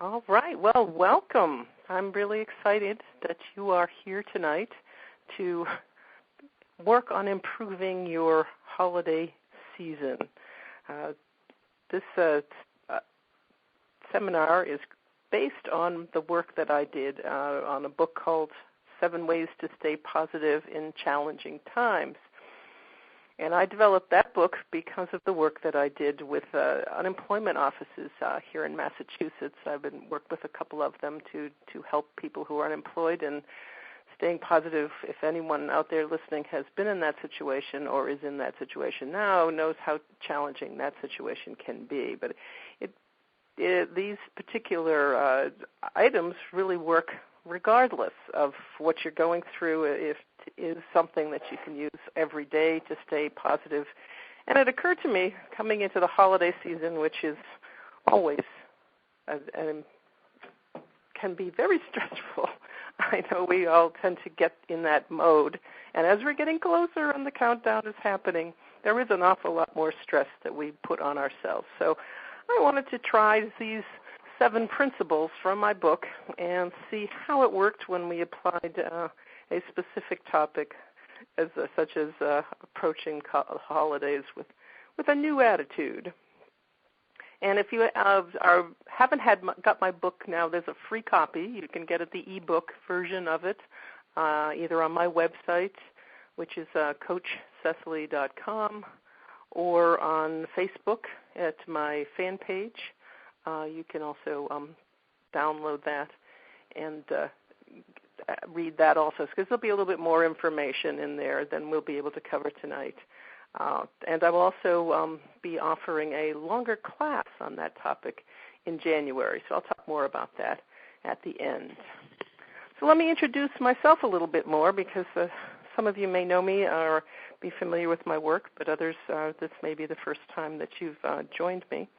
All right. Well, welcome. I'm really excited that you are here tonight to work on improving your holiday season. This seminar is based on the work that I did on a book called 7 Ways to Stay Positive in Challenging Times. And I developed that book because of the work that I did with unemployment offices here in Massachusetts. I've been worked with a couple of them to help people who are unemployed and staying positive. If anyone out there listening has been in that situation or is in that situation now, knows how challenging that situation can be. But these particular items really work regardless of what you're going through. If it is something that you can use every day to stay positive. And it occurred to me coming into the holiday season, which is always and can be very stressful. I know we all tend to get in that mode. And as we're getting closer and the countdown is happening, there is an awful lot more stress that we put on ourselves. So I wanted to try these 7 principles from my book and see how it worked when we applied a specific topic such as approaching holidays with a new attitude. And if you haven't got my book now, there's a free copy. You can get it, the ebook version of it, either on my website, which is CoachCecily.com, or on Facebook at my fan page. You can also download that and read that also, because there'll be a little bit more information in there than we'll be able to cover tonight. And I will also be offering a longer class on that topic in January, so I'll talk more about that at the end. So let me introduce myself a little bit more, because some of you may know me or be familiar with my work, but others, this may be the first time that you've joined me.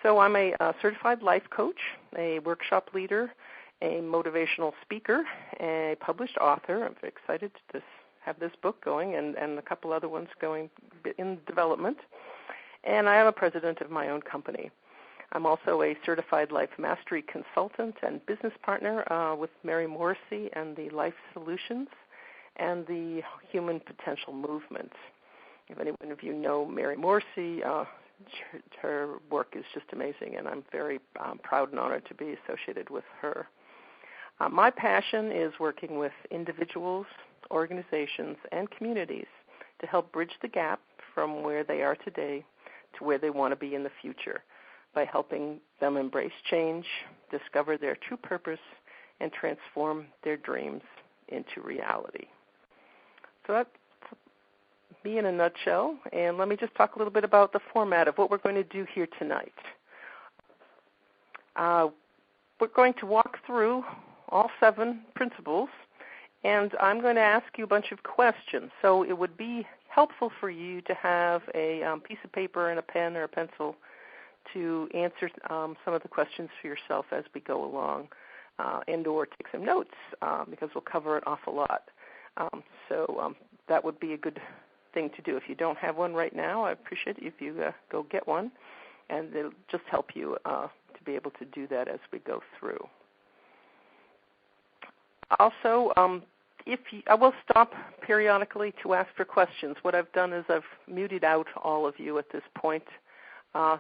So I'm a certified life coach, a workshop leader, a motivational speaker, a published author. I'm very excited to have this book going and a couple other ones going in development. And I am a president of my own company. I'm also a certified life mastery consultant and business partner with Mary Morrissey and the Life Solutions and the Human Potential Movement. If anyone of you know Mary Morrissey, her work is just amazing, and I'm very proud and honored to be associated with her. My passion is working with individuals, organizations, and communities to help bridge the gap from where they are today to where they want to be in the future by helping them embrace change, discover their true purpose, and transform their dreams into reality. So that's me in a nutshell, and let me just talk a little bit about the format of what we're going to do here tonight. We're going to walk through all 7 principles, and I'm going to ask you a bunch of questions. So it would be helpful for you to have a piece of paper and a pen or a pencil to answer some of the questions for yourself as we go along, and or take some notes, because we'll cover an awful lot. So that would be a good thing to do. If you don't have one right now, I appreciate it if you go get one, and it'll just help you to be able to do that as we go through. Also, I will stop periodically to ask for questions. What I've done is I've muted out all of you at this point so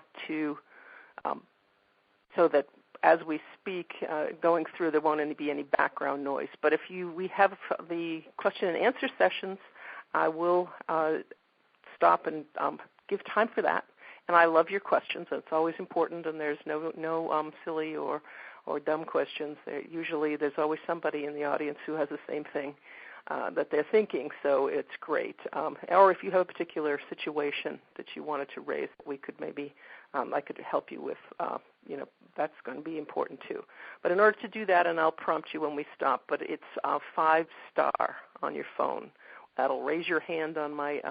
that as we speak, going through, there won't be any background noise. But if we have the question and answer sessions, I will stop and give time for that. And I love your questions. It's always important, and there's no silly or dumb questions. Usually there's always somebody in the audience who has the same thing that they're thinking, so it's great. Or if you have a particular situation that you wanted to raise, we could maybe, I could help you with, that's going to be important too. But in order to do that, and I'll prompt you when we stop, but it's 5-star on your phone. That'll raise your hand on my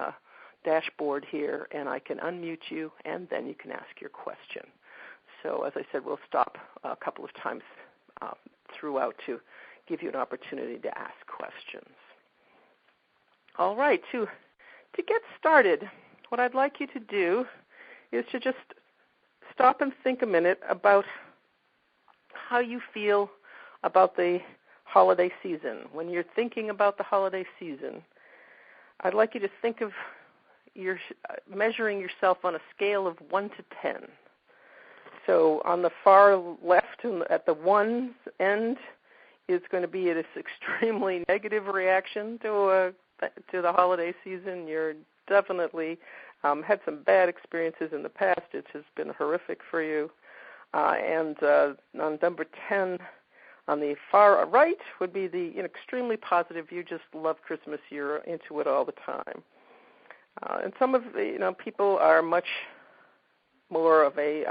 dashboard here, and I can unmute you, and then you can ask your question. So as I said, we'll stop a couple of times throughout to give you an opportunity to ask questions. All right, to get started, what I'd like you to do is to just stop and think a minute about how you feel about the holiday season. When you're thinking about the holiday season, I'd like you to think of measuring yourself on a scale of 1 to 10. So on the far left, at the 1 end, is going to be this extremely negative reaction to the holiday season. You're definitely had some bad experiences in the past. It has been horrific for you. And on number 10, on the far right, would be the extremely positive. You just love Christmas. You're into it all the time. And some of the people are much more of a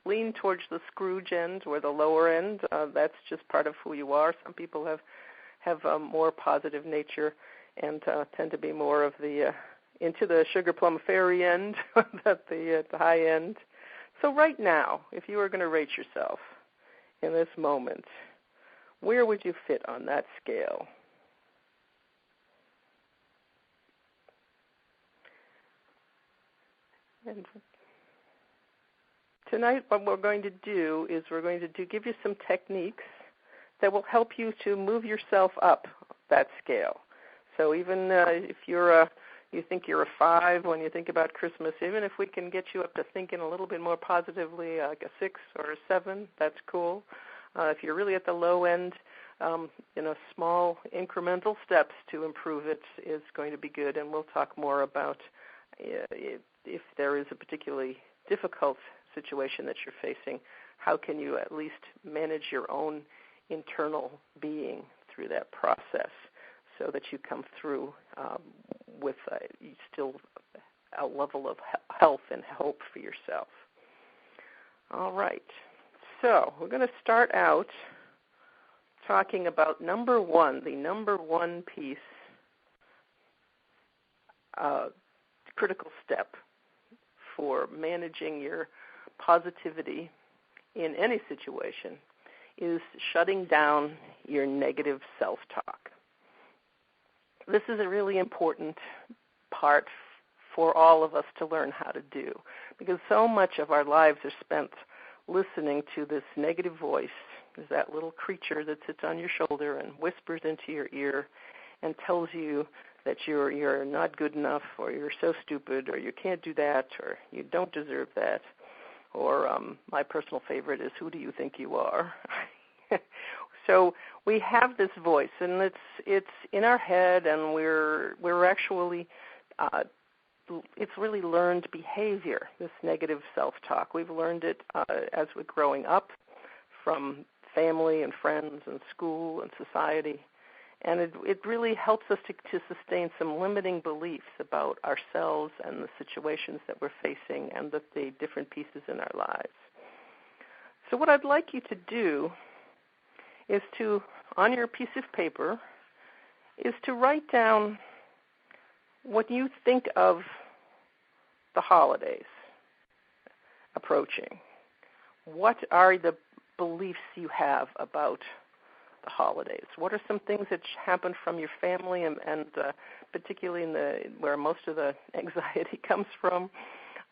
lean towards the Scrooge end or the lower end. That's just part of who you are. Some people have a more positive nature and tend to be more of the into the sugar plum fairy end at the high end. So right now, if you were going to rate yourself in this moment, where would you fit on that scale? And tonight what we're going to do is give you some techniques that will help you to move yourself up that scale. So even if you think you're a 5 when you think about Christmas, even if we can get you up to thinking a little bit more positively, like a 6 or a 7, that's cool. If you're really at the low end, small incremental steps to improve it is going to be good, and we'll talk more about if there is a particularly difficult situation that you're facing, how can you at least manage your own internal being through that process so that you come through with still a level of health and hope for yourself. All right. So we're going to start out talking about the number one piece, critical step for managing your positivity in any situation is shutting down your negative self-talk. This is a really important part for all of us to learn how to do, because so much of our lives are spent listening to this negative voice. There's that little creature that sits on your shoulder and whispers into your ear and tells you that you're not good enough, or you're so stupid, or you can't do that, or you don't deserve that. Or my personal favorite is, who do you think you are? So we have this voice, and it's in our head, and we're actually it's really learned behavior, this negative self-talk. We've learned it as we're growing up from family and friends and school and society. And it really helps us to sustain some limiting beliefs about ourselves and the situations that we're facing and the different pieces in our lives. So what I'd like you to do is on your piece of paper, is to write down what you think of the holidays approaching. What are the beliefs you have about the holidays? What are some things that happen from your family, and particularly where most of the anxiety comes from,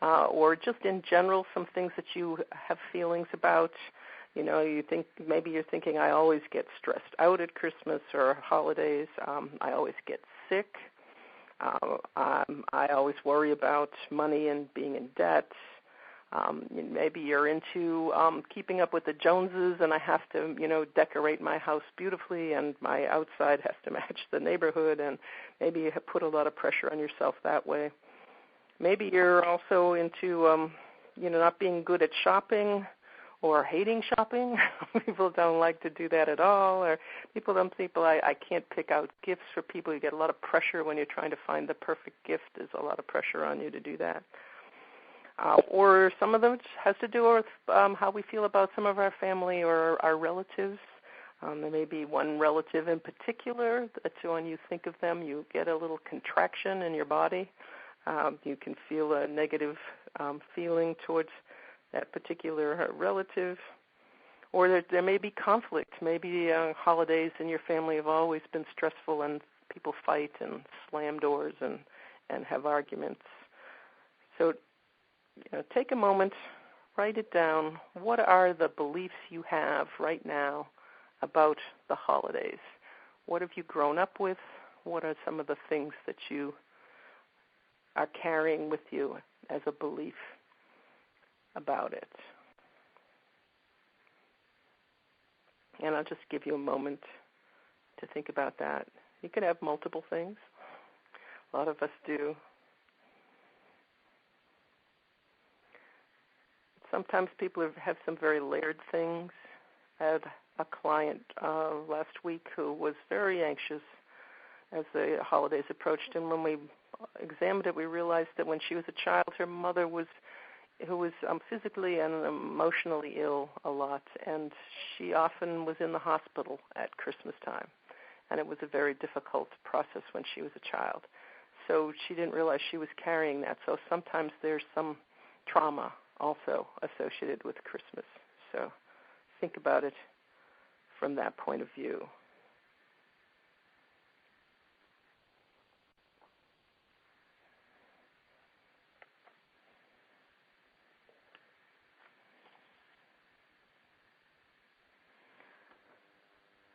or just in general, some things that you have feelings about? You think maybe you're thinking, I always get stressed out at Christmas or holidays. I always get sick. I always worry about money and being in debt. Maybe you're into keeping up with the Joneses, and I have to, decorate my house beautifully, and my outside has to match the neighborhood, and maybe you have put a lot of pressure on yourself that way. Maybe you're also into, not being good at shopping or hating shopping. People don't like to do that at all, or I can't pick out gifts for people. You get a lot of pressure when you're trying to find the perfect gift. There's a lot of pressure on you to do that. Or some of them has to do with how we feel about some of our family or our relatives. There may be one relative in particular that when you think of them, you get a little contraction in your body. You can feel a negative feeling towards that particular relative. Or there may be conflict. Maybe holidays in your family have always been stressful, and people fight and slam doors and have arguments. So take a moment, write it down. What are the beliefs you have right now about the holidays? What have you grown up with? What are some of the things that you are carrying with you as a belief about it? And I'll just give you a moment to think about that. You can have multiple things. A lot of us do. Sometimes people have some very layered things. I had a client last week who was very anxious as the holidays approached, and when we examined it, we realized that when she was a child, her mother who was physically and emotionally ill a lot, and she often was in the hospital at Christmas time, and it was a very difficult process when she was a child. So she didn't realize she was carrying that. So sometimes there's some trauma also associated with Christmas. So think about it from that point of view.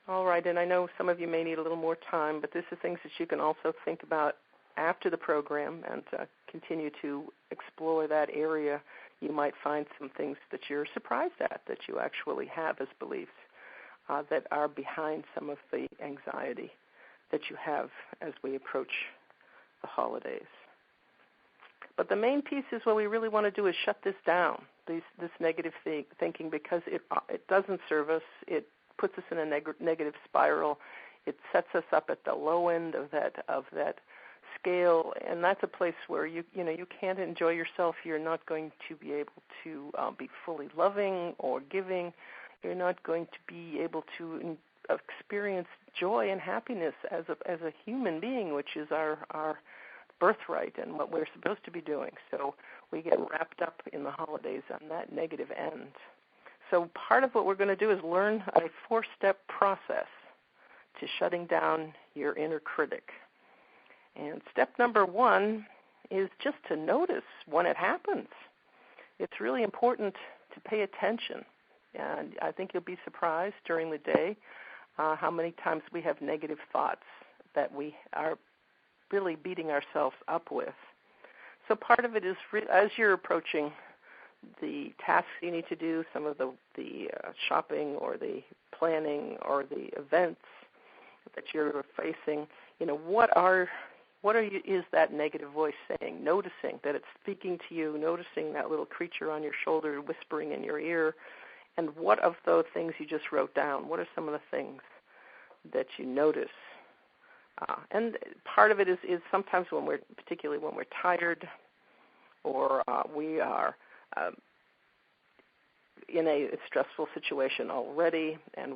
All right, and I know some of you may need a little more time, but this is things that you can also think about after the program and continue to explore that area. You might find some things that you're surprised at that you actually have as beliefs that are behind some of the anxiety that you have as we approach the holidays. But the main piece is what we really want to do is shut this down, this negative thinking, because it doesn't serve us. It puts us in a negative spiral. It sets us up at the low end of that scale, and that's a place where you can't enjoy yourself. You're not going to be able to be fully loving or giving. You're not going to be able to experience joy and happiness as a human being, which is our birthright and what we're supposed to be doing. So we get wrapped up in the holidays on that negative end. So part of what we're going to do is learn a 4-step process to shutting down your inner critic. And step number 1 is just to notice when it happens. It's really important to pay attention. And I think you'll be surprised during the day how many times we have negative thoughts that we are really beating ourselves up with. So part of it is, as you're approaching the tasks you need to do, some of the shopping or the planning or the events that you're facing, is that negative voice saying? Noticing that it's speaking to you, noticing that little creature on your shoulder whispering in your ear, and what of those things you just wrote down? What are some of the things that you notice? And part of it is sometimes particularly when we're tired or we are in a stressful situation already, and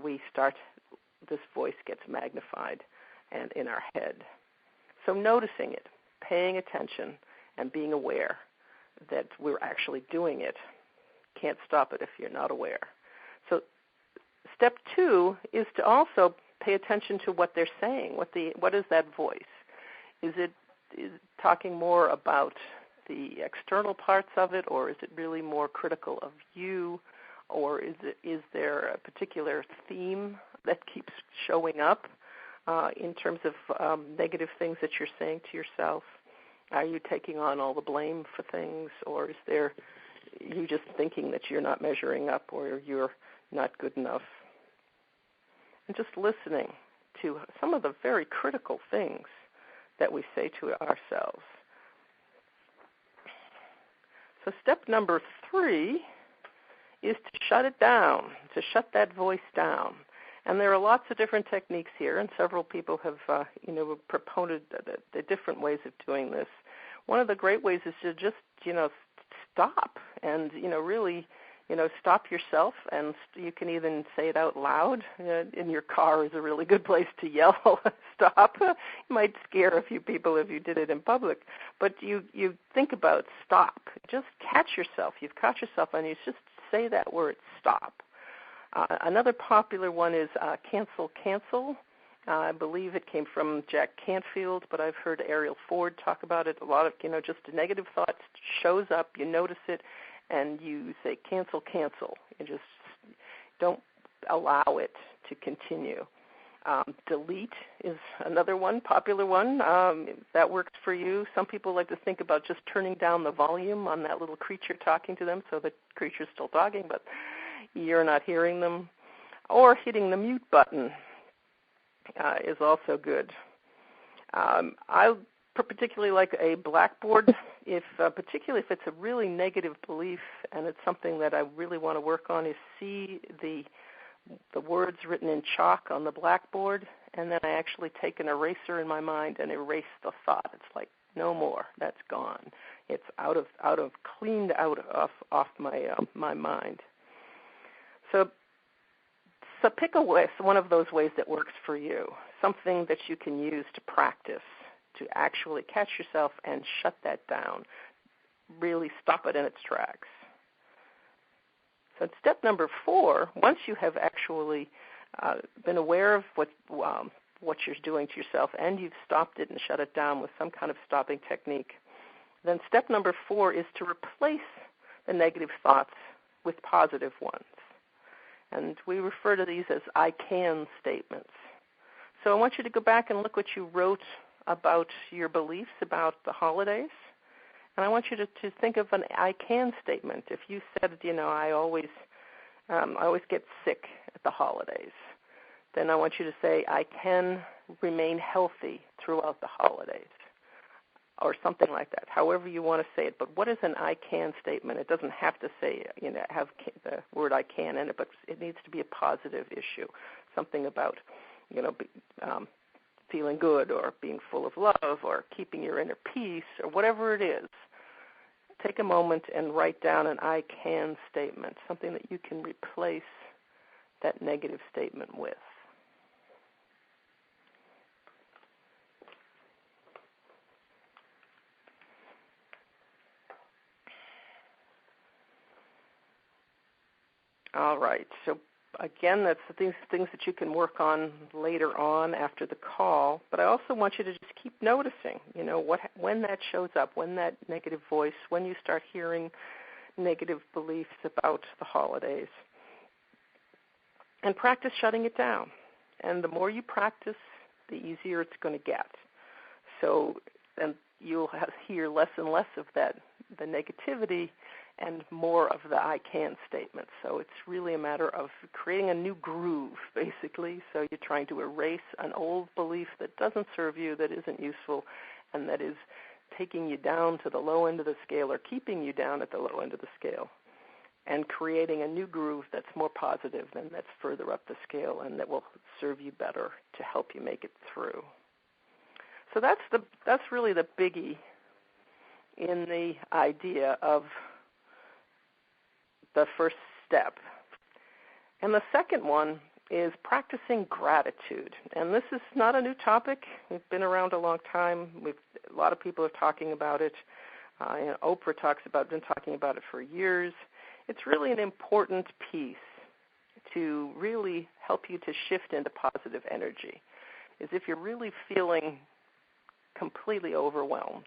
this voice gets magnified and in our head. So noticing it, paying attention, and being aware that we're actually doing it. Can't stop it if you're not aware. So step 2 is to also pay attention to what they're saying. What is that voice? Is it talking more about the external parts of it, or is it really more critical of you, or is there a particular theme that keeps showing up in terms of negative things that you're saying to yourself? Are you taking on all the blame for things, or is there you just thinking that you're not measuring up or you're not good enough? And just listening to some of the very critical things that we say to ourselves. So step number 3 is to shut it down, to shut that voice down. And there are lots of different techniques here, and several people have, proponed the different ways of doing this. One of the great ways is to just, stop and, really, stop yourself, and you can even say it out loud. In your car is a really good place to yell, stop. It might scare a few people if you did it in public. But you think about stop. Just catch yourself. You've caught yourself, and you just say that word, stop. Another popular one is cancel. I believe it came from Jack Canfield, but I've heard Ariel Ford talk about it a lot. Just a negative thought shows up, you notice it, and you say cancel, cancel. You just don't allow it to continue. Delete is another one, popular one. That works for you. Some people like to think about just turning down the volume on that little creature talking to them so the creature's still talking, but you're not hearing them. Or hitting the mute button is also good. I particularly like a blackboard, particularly if it's a really negative belief and it's something that I really want to work on, is see the words written in chalk on the blackboard, and then I actually take an eraser in my mind and erase the thought. It's like, no more. That's gone. It's cleaned out off my mind. So pick one of those ways that works for you, something that you can use to practice, to actually catch yourself and shut that down, really stop it in its tracks. So step number 4, once you have actually been aware of what you're doing to yourself and you've stopped it and shut it down with some kind of stopping technique, then step number 4 is to replace the negative thoughts with positive ones. And we refer to these as I can statements. So I want you to go back and look what you wrote about your beliefs about the holidays. And I want you to think of an I can statement. If you said, I always get sick at the holidays, then I want you to say, I can remain healthy throughout the holidays, or something like that, however you want to say it. But what is an I can statement? It doesn't have to say, have the word I can in it, but it needs to be a positive issue, something about, feeling good or being full of love or keeping your inner peace or whatever it is. Take a moment and write down an I can statement, something that you can replace that negative statement with. All right. So again, that's the things that you can work on later on after the call. But I also want you to just keep noticing, when that shows up, when that negative voice, when you start hearing negative beliefs about the holidays. And practice shutting it down. And the more you practice, the easier it's going to get. So then you'll hear less and less of the negativity, and more of the I can statement. So it's really a matter of creating a new groove, basically. So you're trying to erase an old belief that doesn't serve you, that isn't useful, and that is taking you down to the low end of the scale or keeping you down at the low end of the scale, and creating a new groove that's more positive and that's further up the scale and that will serve you better to help you make it through. So that's really the biggie in the idea of the first step. And the second one is practicing gratitude. And this is not a new topic. We've been around a long time. A lot of people are talking about it. Oprah been talking about it for years. It's really an important piece to really help you to shift into positive energy. Is if you're really feeling completely overwhelmed,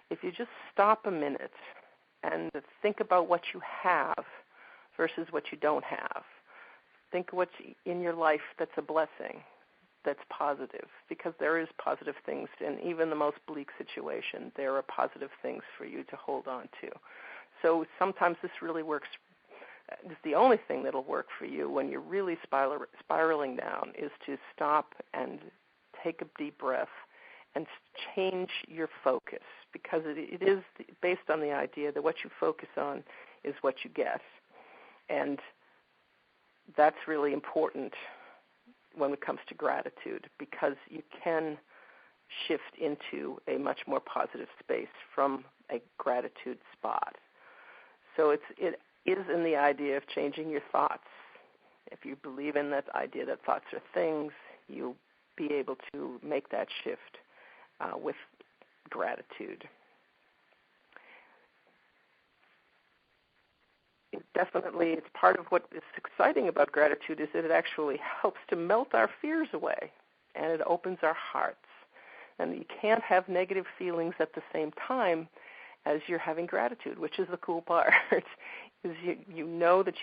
if you just stop a minute and think about what you have versus what you don't have. Think what's in your life that's a blessing, that's positive, because there is positive things in even the most bleak situation. There are positive things for you to hold on to. So sometimes this really works. It's the only thing that'll work for you when you're really spiraling down is to stop and take a deep breath and change your focus, because it is based on the idea that what you focus on is what you get. And that's really important when it comes to gratitude, because you can shift into a much more positive space from a gratitude spot. So it is in the idea of changing your thoughts. If you believe in that idea that thoughts are things, you'll be able to make that shift with gratitude. It's part of what is exciting about gratitude is that it actually helps to melt our fears away, and it opens our hearts. And you can't have negative feelings at the same time as you're having gratitude, which is the cool part. Is you know that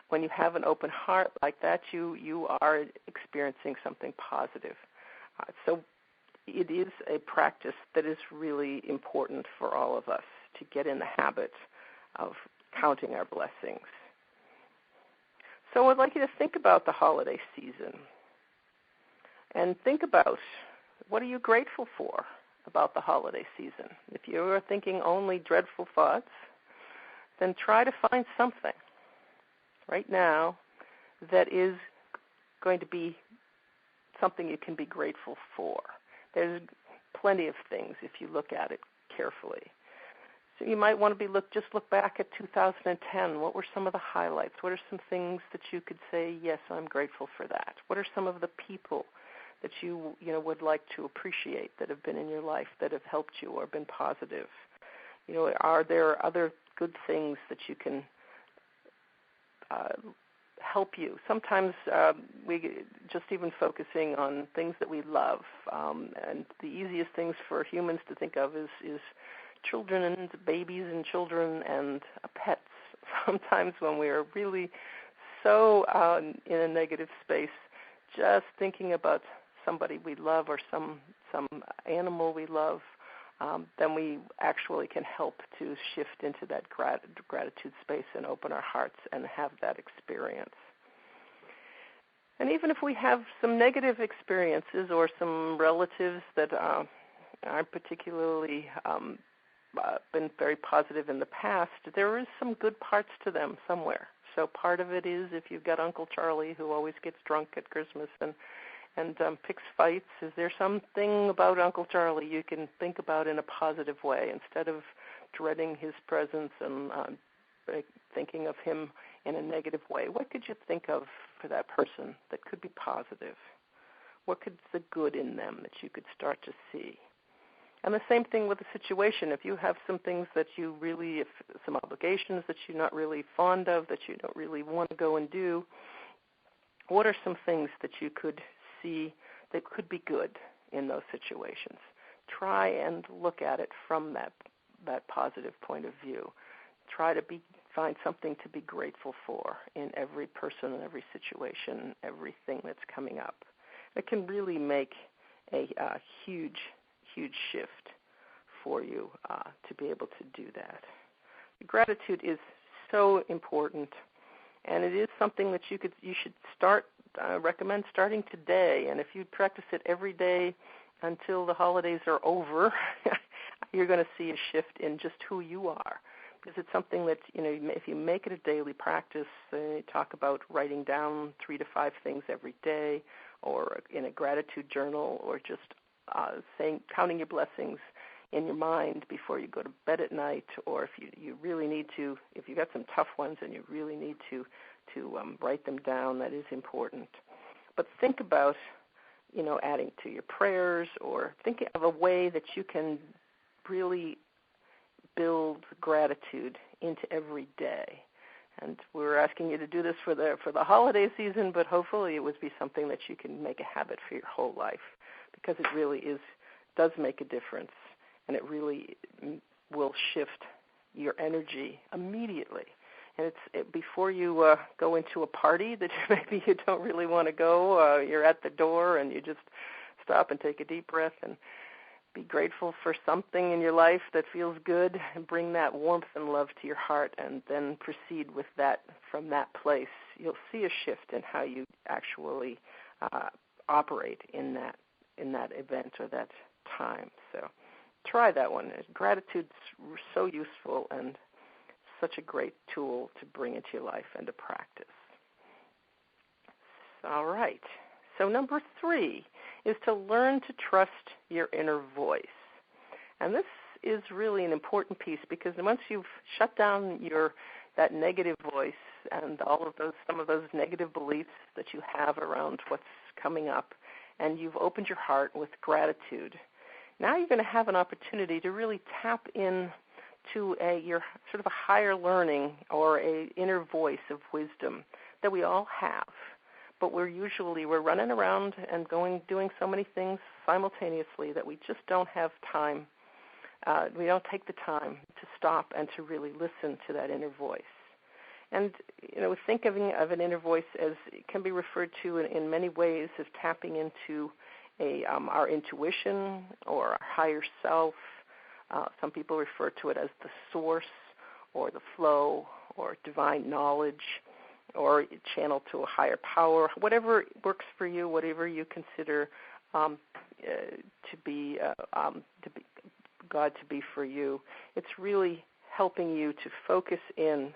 when you have an open heart like that, you are experiencing something positive. So it is a practice that is really important for all of us to get in the habit of counting our blessings. So I'd like you to think about the holiday season and think about, what are you grateful for about the holiday season? If you are thinking only dreadful thoughts, then try to find something right now that is going to be something you can be grateful for. There's plenty of things if you look at it carefully. So you might want to just look back at 2010. What were some of the highlights? What are some things that you could say, yes, I'm grateful for that? What are some of the people that you would like to appreciate that have been in your life, that have helped you or been positive? Are there other good things that you can help you? Sometimes we just even focusing on things that we love, and the easiest things for humans to think of is children and babies and children and pets. Sometimes when we are really so in a negative space, just thinking about somebody we love or some animal we love, then we actually can help to shift into that gratitude space and open our hearts and have that experience. And even if we have some negative experiences or some relatives that aren't particularly been very positive in the past, there is some good parts to them somewhere. So part of it is, if you've got Uncle Charlie who always gets drunk at Christmas and picks fights, is there something about Uncle Charlie you can think about in a positive way instead of dreading his presence and thinking of him in a negative way? What could you think of for that person that could be positive? What could the good in them that you could start to see? And the same thing with the situation. If you have some things that you really, some obligations that you're not really fond of, that you don't really want to go and do, what are some things that you could see that could be good in those situations? Try and look at it from that positive point of view. Try to find something to be grateful for in every person, in every situation, everything that's coming up. It can really make a huge shift for you to be able to do that. Gratitude is so important, and it is something that you should start. I recommend starting today, and if you practice it every day until the holidays are over, you're going to see a shift in just who you are. Because it's something that, if you make it a daily practice, talk about writing down 3 to 5 things every day, or in a gratitude journal, or just counting your blessings in your mind before you go to bed at night, or if you really need to, if you got some tough ones and you really need to write them down, that is important. But think about, adding to your prayers, or think of a way that you can really build gratitude into every day. And we're asking you to do this for the holiday season, but hopefully it would be something that you can make a habit for your whole life, because it really does make a difference, and it really will shift your energy immediately. And before you go into a party that maybe you don't really want to go, you're at the door and you just stop and take a deep breath and be grateful for something in your life that feels good, and bring that warmth and love to your heart, and then proceed with that from that place. You'll see a shift in how you actually operate in that event or that time. So try that one. Gratitude's so useful and such a great tool to bring into your life and to practice. All right. So number 3 is to learn to trust your inner voice. And this is really an important piece, because once you've shut down that negative voice and some of those negative beliefs that you have around what's coming up, and you've opened your heart with gratitude, now you're going to have an opportunity to really tap in to your sort of a higher learning or a inner voice of wisdom that we all have. But we're running around and doing so many things simultaneously that we just don't have time We don't take the time to stop and to really listen to that inner voice. And, thinking of an inner voice as it can be referred to in many ways as tapping into our intuition or our higher self. Some people refer to it as the source or the flow or divine knowledge or channel to a higher power, whatever works for you, whatever you consider to be God to be for you. It's really helping you to focus in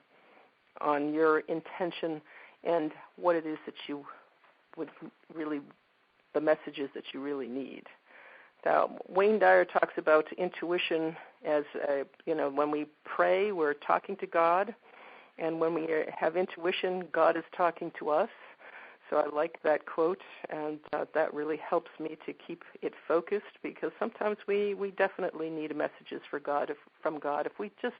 on your intention and what it is that you would really, the messages that you really need. Now, Wayne Dyer talks about intuition as, when we pray, we're talking to God, and when we have intuition, God is talking to us. So I like that quote, and that really helps me to keep it focused, because sometimes we definitely need messages from God. If we just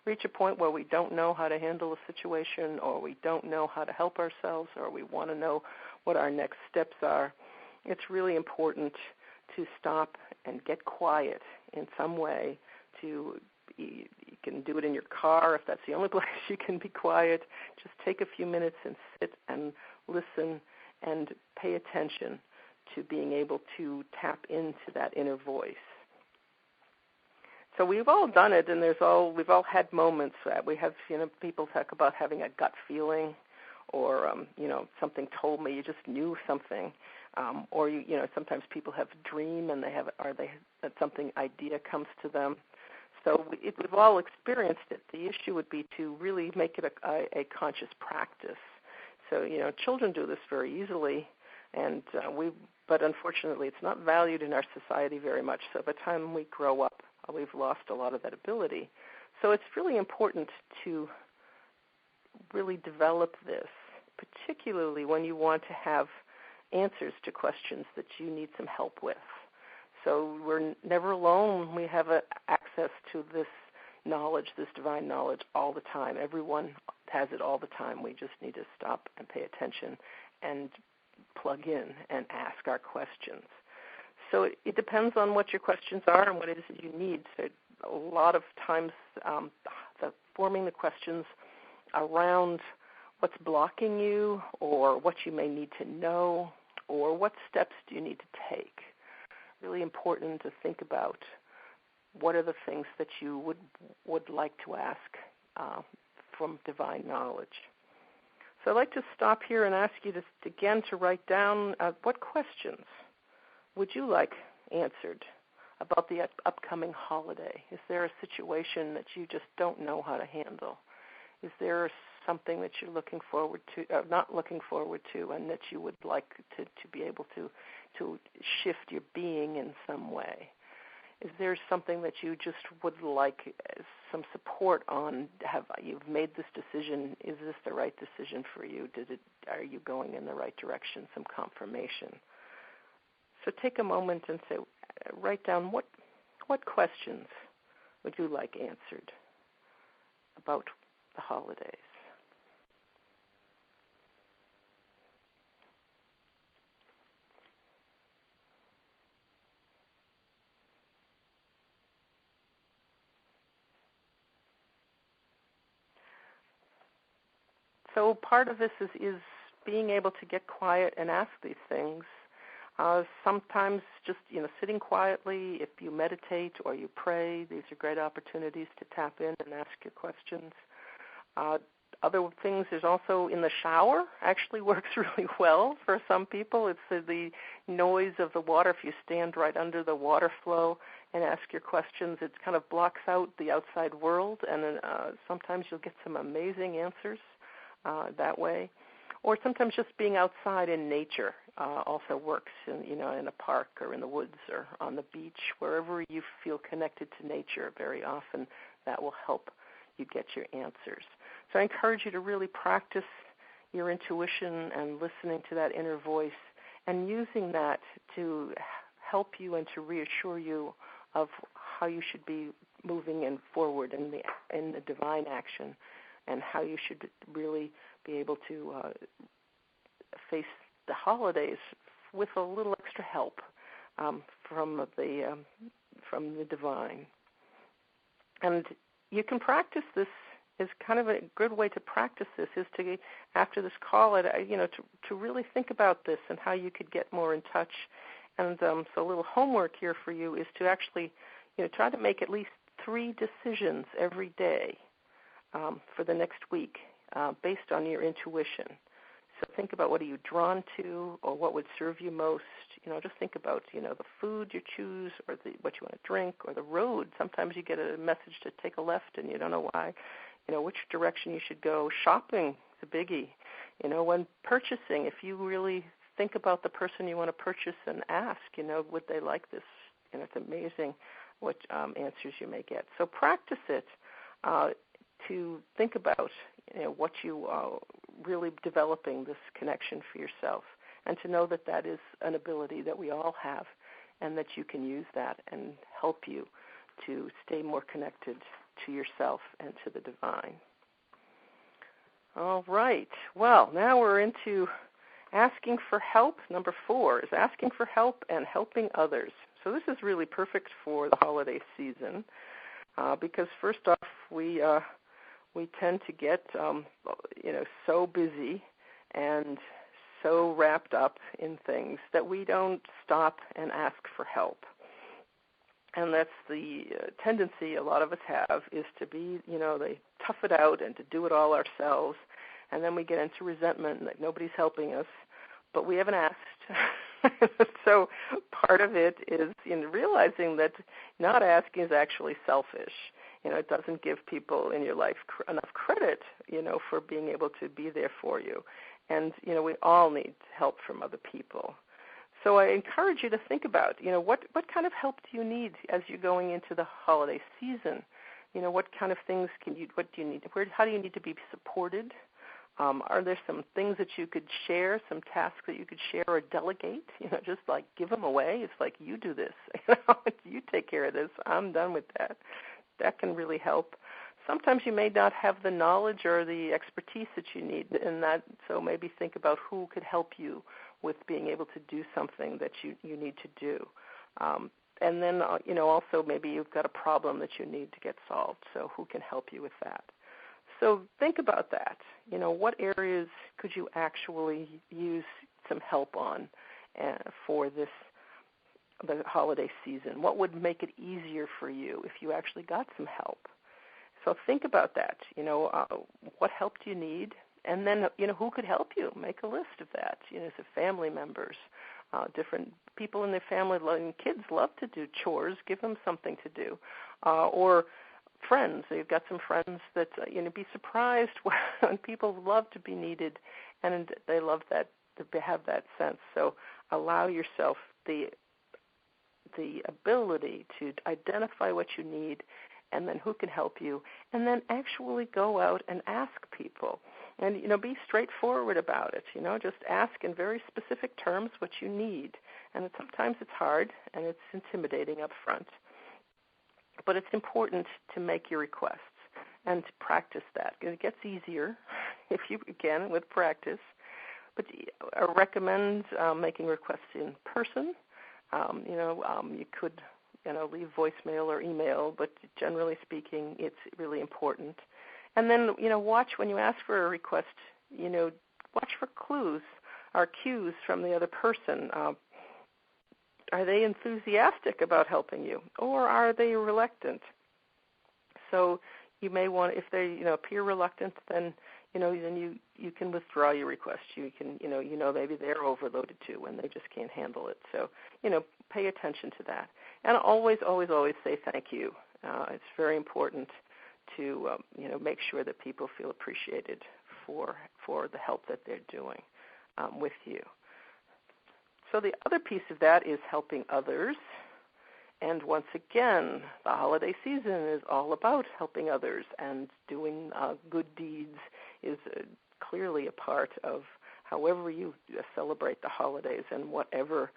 reach a point where we don't know how to handle a situation, or we don't know how to help ourselves, or we want to know what our next steps are, it's really important to stop and get quiet in some way. You can do it in your car if that's the only place you can be quiet. Just take a few minutes and sit and listen and pay attention to being able to tap into that inner voice. So we've all done it, and we've all had moments that we have. People talk about having a gut feeling, or something told me, you just knew something, or sometimes people have a dream and that something idea comes to them. So we've all experienced it. The issue would be to really make it a conscious practice. So, children do this very easily, but unfortunately it's not valued in our society very much. So by the time we grow up, we've lost a lot of that ability. So it's really important to really develop this, particularly when you want to have answers to questions that you need some help with. So we're never alone. We have access to this knowledge, this divine knowledge, all the time. Everyone has it all the time. We just need to stop and pay attention and plug in and ask our questions. So it depends on what your questions are and what it is that you need. So a lot of times forming the questions around what's blocking you, or what you may need to know, or what steps do you need to take. Really important to think about what are the things that you would like to ask from divine knowledge. So I'd like to stop here and ask you to write down what questions would you like answered about the upcoming holiday. Is there a situation that you just don't know how to handle? Is there something that you're looking forward to, not looking forward to, and that you would like to be able to shift your being in some way? Is there something that you just would like some support on? You've made this decision? Is this the right decision for you? Are you going in the right direction? Some confirmation. So take a moment and write down what questions would you like answered about the holidays. So part of this is being able to get quiet and ask these things. Sometimes just sitting quietly, if you meditate or you pray, these are great opportunities to tap in and ask your questions. Other things, there's also in the shower, actually works really well for some people. It's the noise of the water. If you stand right under the water flow and ask your questions, it kind of blocks out the outside world, and sometimes you'll get some amazing answers that way. Or sometimes just being outside in nature also works, in a park or in the woods or on the beach, wherever you feel connected to nature. Very often that will help you get your answers. So I encourage you to really practice your intuition and listening to that inner voice, and using that to help you and to reassure you of how you should be moving in forward in the divine action, and how you should really be able to face the holidays with a little extra help from the divine. And you can practice this. Is kind of a good way to practice this is to, after this call, to really think about this and how you could get more in touch. And so a little homework here for you is to actually, try to make at least 3 decisions every day for the next week based on your intuition. So think about, what are you drawn to, or what would serve you most. Just think about, the food you choose, or what you want to drink, or the road. Sometimes you get a message to take a left and you don't know why. Which direction you should go. Shopping is a biggie. When purchasing, if you really think about the person you want to purchase and ask, would they like this? It's amazing what answers you may get. So practice it to think about, what you are really developing this connection for yourself, and to know that that is an ability that we all have, and that you can use that and help you to stay more connected to yourself and to the divine. All right. Well, now we're into asking for help. Number 4 is asking for help and helping others. So this is really perfect for the holiday season because first off, we tend to get so busy and so wrapped up in things that we don't stop and ask for help. And that's the tendency a lot of us have, is to be, they tough it out and to do it all ourselves. And then we get into resentment that nobody's helping us, but we haven't asked. So part of it is realizing that not asking is actually selfish. It doesn't give people in your life enough credit, for being able to be there for you. And, we all need help from other people. So I encourage you to think about, what kind of help do you need as you're going into the holiday season? What kind of things what do you need? How do you need to be supported? Are there some things that you could share, some tasks that you could share or delegate? Just like give them away. It's like, you do this. You take care of this. I'm done with that. That can really help. Sometimes you may not have the knowledge or the expertise that you need in that, so maybe think about who could help you with being able to do something that you need to do. And then, also maybe you've got a problem that you need to get solved, so who can help you with that? So think about that. What areas could you actually use some help on for the holiday season? What would make it easier for you if you actually got some help? So think about that. What help do you need? And then, who could help you? Make a list of that. So family members, different people in their family, and kids love to do chores. Give them something to do. Or friends. So you've got some friends that, be surprised when people love to be needed, and they love that, to have that sense. So allow yourself the ability to identify what you need, and then who can help you, and then actually go out and ask people. And, be straightforward about it. Just ask in very specific terms what you need. And sometimes it's hard and it's intimidating up front. But it's important to make your requests and to practice that. It gets easier if you, again, with practice. But I recommend making requests in person. You could, leave voicemail or email, but generally speaking, it's really important. And then, watch when you ask for a request, watch for clues or cues from the other person. Are they enthusiastic about helping you, or are they reluctant? So you may want, if they, appear reluctant, then, then you can withdraw your request. You can, maybe they're overloaded too and they just can't handle it. So, pay attention to that. And always, always, always say thank you. It's very important to, make sure that people feel appreciated for the help that they're doing with you. So the other piece of that is helping others. And once again, the holiday season is all about helping others, and doing good deeds is clearly a part of however you celebrate the holidays, and whatever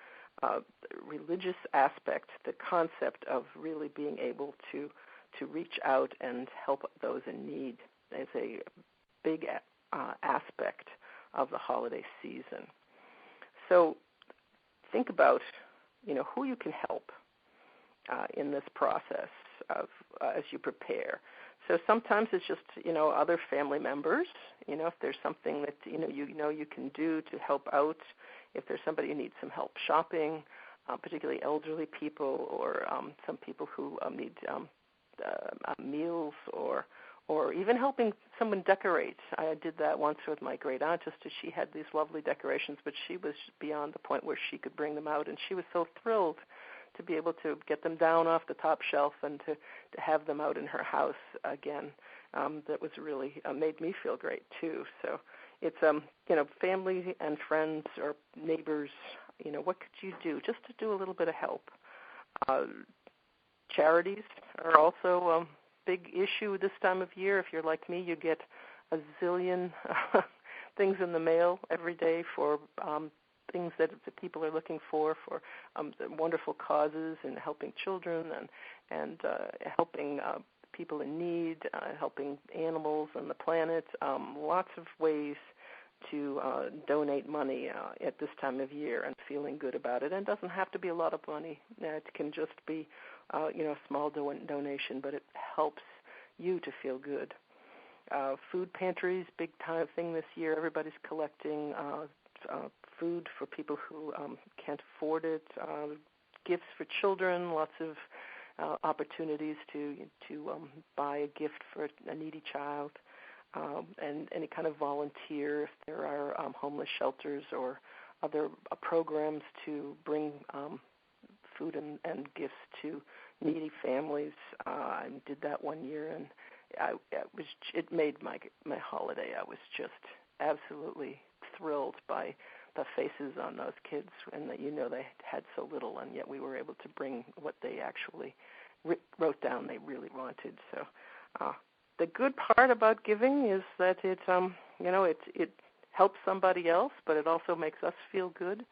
religious aspect, the concept of really being able to reach out and help those in need is a big aspect of the holiday season. So think about, who you can help in this process. as you prepare. So sometimes it's just, other family members, if there's something that, you can do to help out, if there's somebody who needs some help shopping, particularly elderly people or some people who need meals or even helping someone decorate. I did that once with my great aunt, just as she had these lovely decorations, but she was beyond the point where she could bring them out, and she was so thrilled to be able to get them down off the top shelf and to have them out in her house again. That was really made me feel great too. So it's family and friends or neighbors. What could you do just to do a little bit of help? Charities are also big issue this time of year. If you're like me, you get a zillion things in the mail every day for things that the people are looking for wonderful causes and helping children and helping people in need, helping animals and the planet. Lots of ways to donate money at this time of year and feeling good about it. And it doesn't have to be a lot of money. It can just be a small donation, but it helps you to feel good. Food pantries, big time thing this year. Everybody's collecting food for people who can't afford it. Gifts for children, lots of opportunities to buy a gift for a needy child. And any kind of volunteer, if there are homeless shelters or other programs to bring food and gifts to needy families. I did that one year, and it made my holiday. I was just absolutely thrilled by the faces on those kids, and that they had so little, and yet we were able to bring what they actually wrote down they really wanted. So the good part about giving is that it helps somebody else, but it also makes us feel good.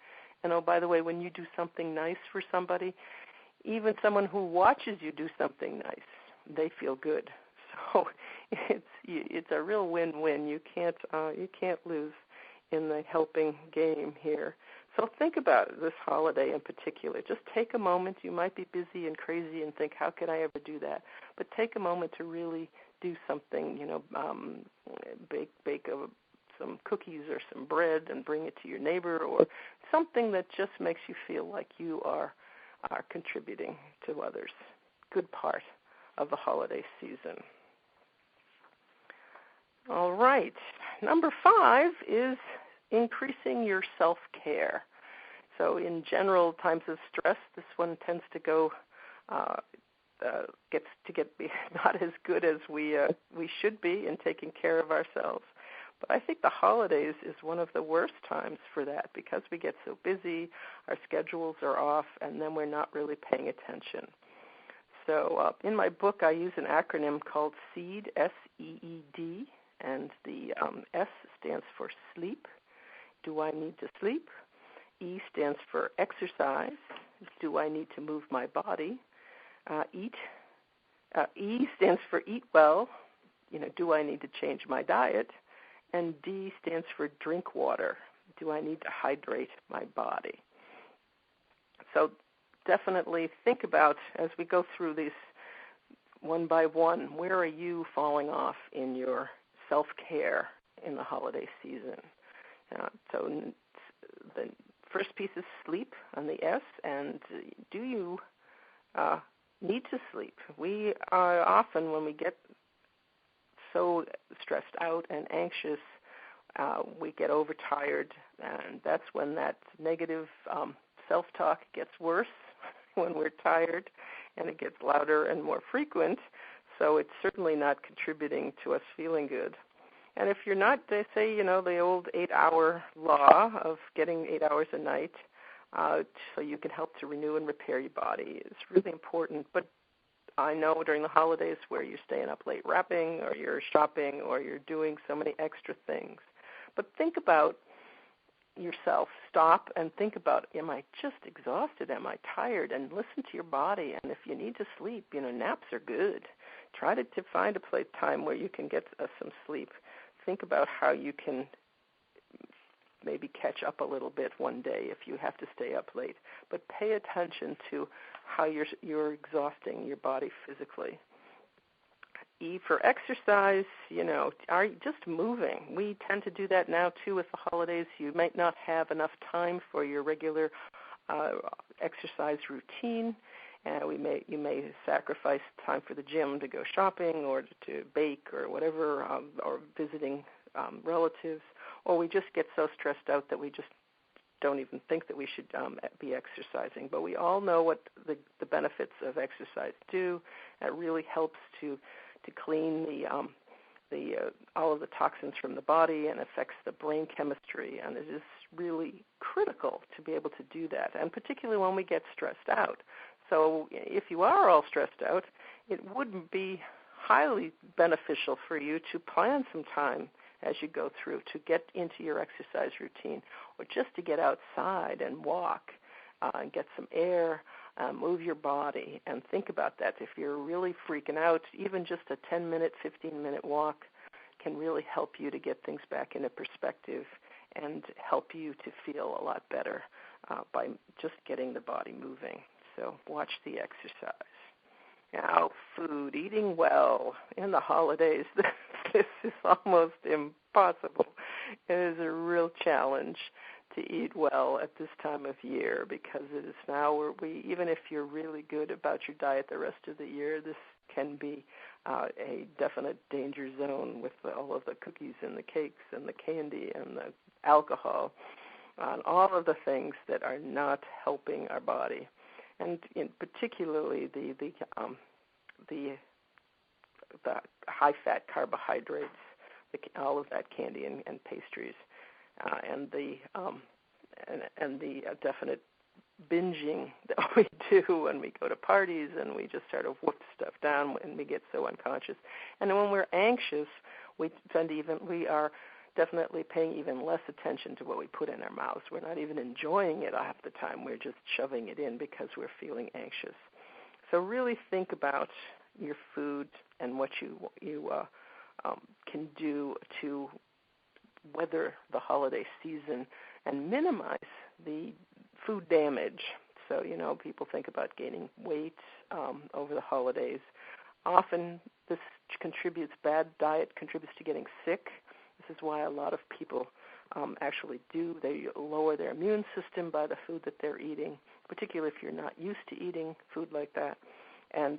And oh, by the way, when you do something nice for somebody, even someone who watches you do something nice, they feel good. So it's a real win-win. You can't lose in the helping game here. So think about this holiday in particular. Just take a moment. You might be busy and crazy and think, how could I ever do that? But take a moment to really do something, bake some cookies or some bread and bring it to your neighbor, or something that just makes you feel like you are contributing to others. Good part of the holiday season. All right. Number 5 is increasing your self-care. So in general times of stress, this one tends to go gets to get not as good as we should be in taking care of ourselves. But I think the holidays is one of the worst times for that, because we get so busy, our schedules are off, and then we're not really paying attention. So in my book, I use an acronym called SEED, S-E-E-D, and the S stands for sleep. Do I need to sleep? E stands for exercise. Do I need to move my body? Eat. E stands for eat well. Do I need to change my diet? And D stands for drink water. Do I need to hydrate my body? So definitely think about, as we go through these one by one, where are you falling off in your self-care in the holiday season? So the first piece is sleep on the S, and do you need to sleep? We often, when we get so stressed out and anxious, we get overtired, and that's when that negative self-talk gets worse when we're tired, and it gets louder and more frequent, so it's certainly not contributing to us feeling good. And if you're not, they say, the old 8-hour law of getting 8 hours a night, so you can help to renew and repair your body, is really important. But I know during the holidays where you're staying up late wrapping, or you're shopping, or you're doing so many extra things. But think about yourself. Stop and think about, am I just exhausted? Am I tired? And listen to your body. And if you need to sleep, naps are good. Try to find a time where you can get some sleep. Think about how you can maybe catch up a little bit one day if you have to stay up late. But pay attention to how you're exhausting your body physically. For exercise, are just moving. We tend to do that now too with the holidays. You might not have enough time for your regular exercise routine. You may sacrifice time for the gym to go shopping or to bake or whatever, or visiting relatives, or we just get so stressed out that we just don't even think that we should be exercising. But we all know what the benefits of exercise do. It really helps to clean all of the toxins from the body and affects the brain chemistry, and it is really critical to be able to do that, and particularly when we get stressed out. So if you are all stressed out, it would be highly beneficial for you to plan some time as you go through to get into your exercise routine, or just to get outside and walk and get some air, move your body, and think about that. If you're really freaking out, even just a 10-minute, 15-minute walk can really help you to get things back into perspective and help you to feel a lot better by just getting the body moving. So watch the exercise. Now, food, eating well in the holidays, this is almost impossible. It is a real challenge to eat well at this time of year, because it is now where even if you're really good about your diet the rest of the year, this can be a definite danger zone with all of the cookies and the cakes and the candy and the alcohol, and all of the things that are not helping our body. And particularly the high-fat carbohydrates, all of that candy and pastries, and the definite binging that we do when we go to parties and we just sort of whoop stuff down and we get so unconscious. And when we're anxious, we are definitely paying even less attention to what we put in our mouths. We're not even enjoying it half the time. We're just shoving it in because we're feeling anxious. So really think about your food and what you can do to weather the holiday season and minimize the food damage. So, people think about gaining weight over the holidays. Often this bad diet contributes to getting sick. This is why a lot of people they lower their immune system by the food that they're eating, particularly if you're not used to eating food like that,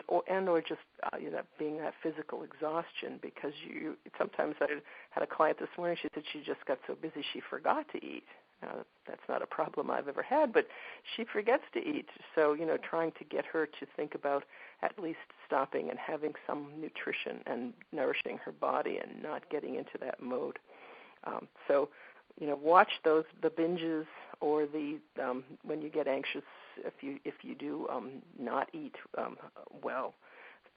or just being that physical exhaustion, because sometimes I had a client this morning, she said she just got so busy she forgot to eat. That's not a problem I've ever had, but she forgets to eat. So, trying to get her to think about at least stopping and having some nutrition and nourishing her body and not getting into that mode. Watch the binges or when you get anxious, if you do not eat well.